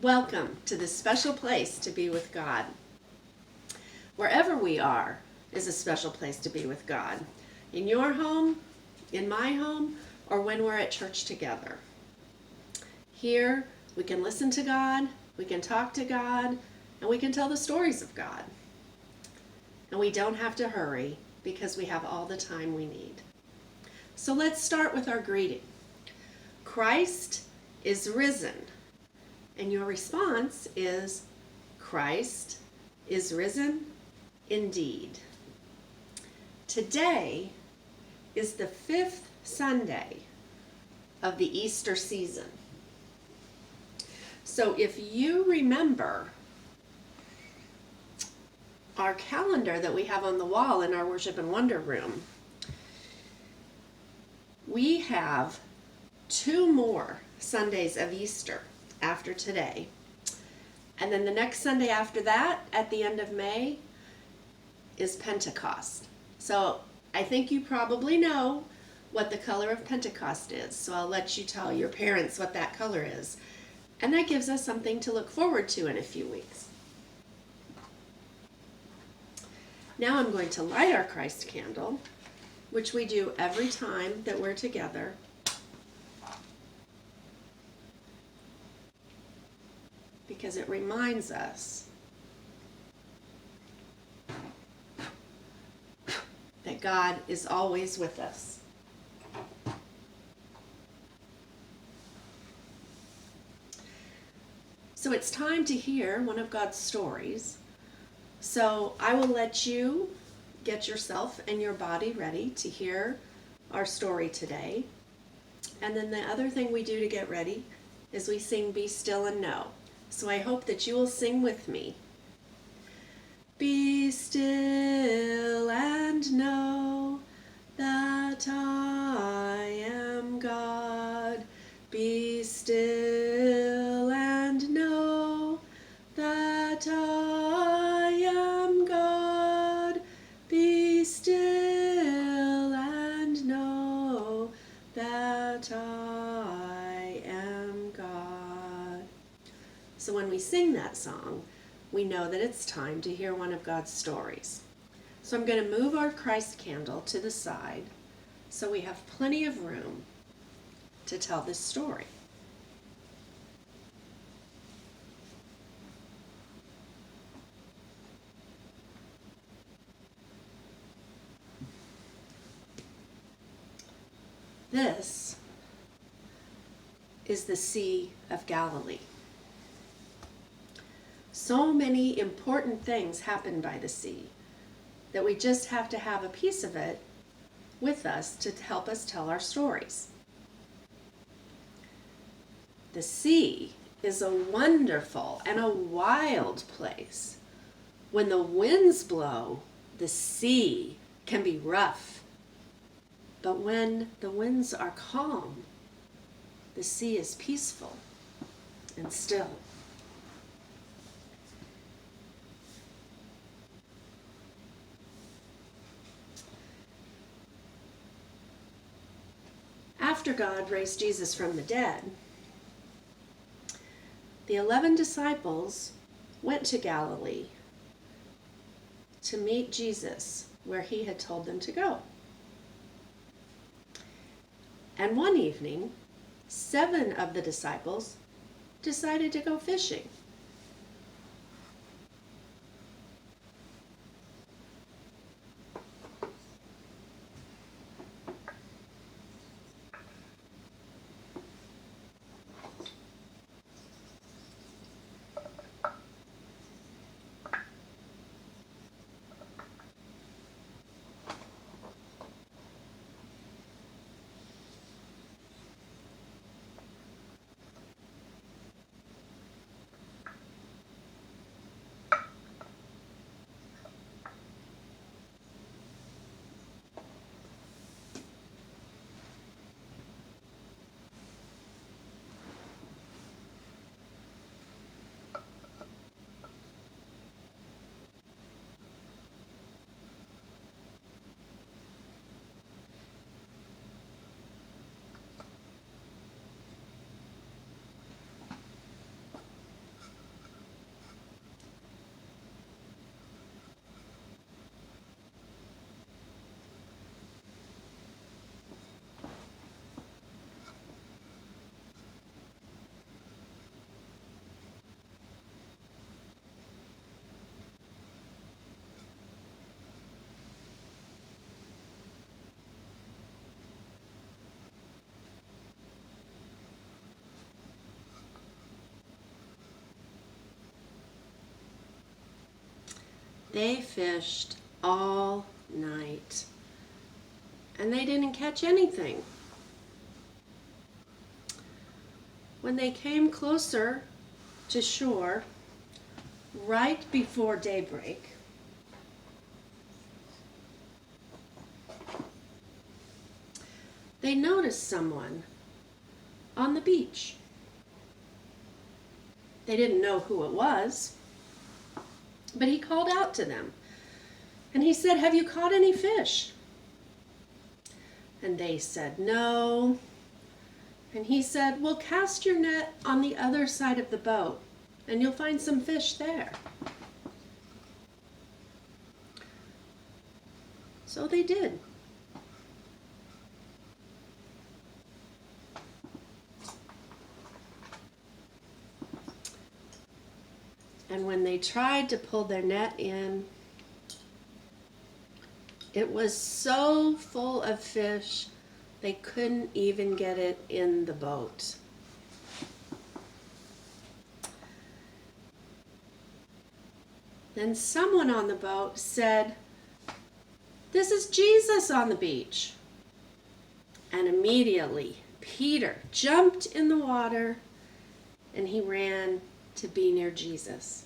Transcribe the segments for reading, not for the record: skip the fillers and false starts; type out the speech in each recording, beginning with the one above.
Welcome to this special place to be with God. Wherever we are is a special place to be with God. In your home, in my home, or when we're at church together. Here, we can listen to God, we can talk to God, and we can tell the stories of God. And we don't have to hurry because we have all the time we need. So let's start with our greeting. Christ is risen. And your response is, Christ is risen indeed. Today is the 5th Sunday of the Easter season. So if you remember our calendar that we have on the wall in our Worship and Wonder room, we have 2 more Sundays of Easter after today. And then the next Sunday after that, at the end of May, is Pentecost. So I think you probably know what the color of Pentecost is. So I'll let you tell your parents what that color is. And that gives us something to look forward to in a few weeks. Now I'm going to light our Christ candle, which we do every time that we're together. Because it reminds us that God is always with us. So it's time to hear one of God's stories. So I will let you get yourself and your body ready to hear our story today. And then the other thing we do to get ready is we sing Be Still and Know. So I hope that you will sing with me. Be still and know that I am God. Be still and know that I am God. Be still and know that I am God. So when we sing that song, we know that it's time to hear one of God's stories. So I'm going to move our Christ candle to the side so we have plenty of room to tell this story. This is the Sea of Galilee. So many important things happen by the sea that we just have to have a piece of it with us to help us tell our stories. The sea is a wonderful and a wild place. When the winds blow, the sea can be rough. But when the winds are calm, the sea is peaceful and still. After God raised Jesus from the dead, the 11 disciples went to Galilee to meet Jesus where he had told them to go. And one evening, 7 of the disciples decided to go fishing. They fished all night, and they didn't catch anything. When they came closer to shore, right before daybreak, they noticed someone on the beach. They didn't know who it was, but he called out to them. And he said, "Have you caught any fish?" And they said, "No." And he said, "Well, cast your net on the other side of the boat, and you'll find some fish there." So they did. And when they tried to pull their net in, it was so full of fish, they couldn't even get it in the boat. Then someone on the boat said, "This is Jesus on the beach." And immediately Peter jumped in the water and he ran to be near Jesus.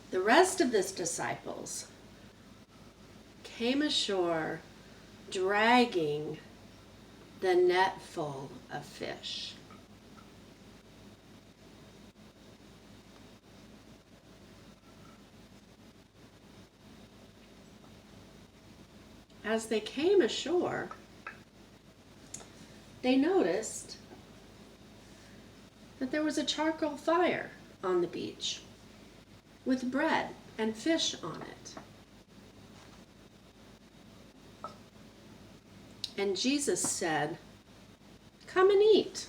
The rest of the disciples came ashore dragging the net full of fish. As they came ashore, they noticed that there was a charcoal fire on the beach with bread and fish on it. And Jesus said, "Come and eat."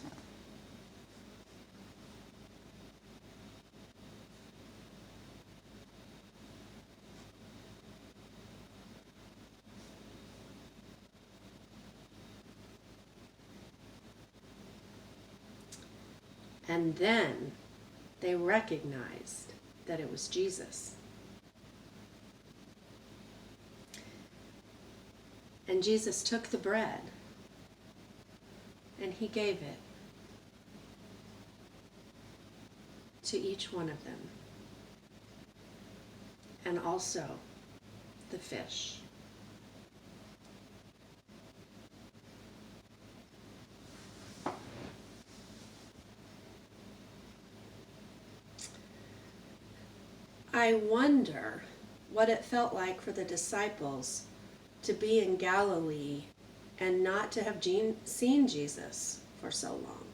And then they recognized that it was Jesus. And Jesus took the bread and he gave it to each one of them, and also the fish. I wonder what it felt like for the disciples to be in Galilee and not to have seen Jesus for so long.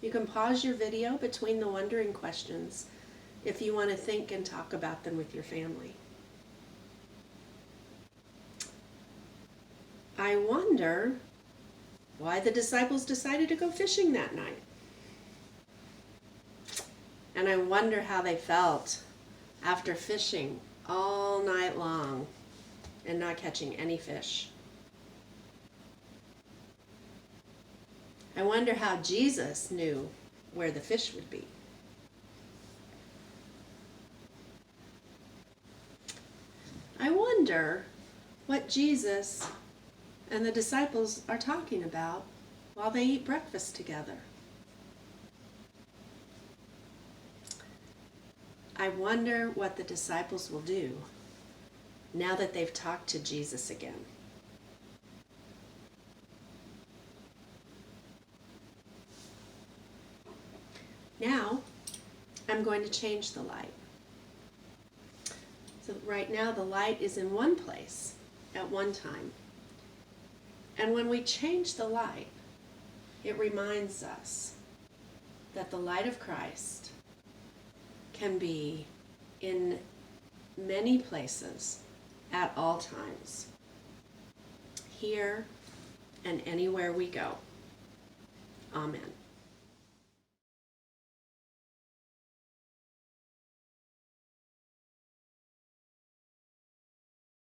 You can pause your video between the wondering questions if you want to think and talk about them with your family. I wonder why the disciples decided to go fishing that night. And I wonder how they felt after fishing all night long and not catching any fish. I wonder how Jesus knew where the fish would be. I wonder what Jesus and the disciples are talking about while they eat breakfast together. I wonder what the disciples will do now that they've talked to Jesus again. Now, I'm going to change the light. So right now the light is in one place at one time. And when we change the light, it reminds us that the light of Christ can be in many places at all times, here and anywhere we go. Amen.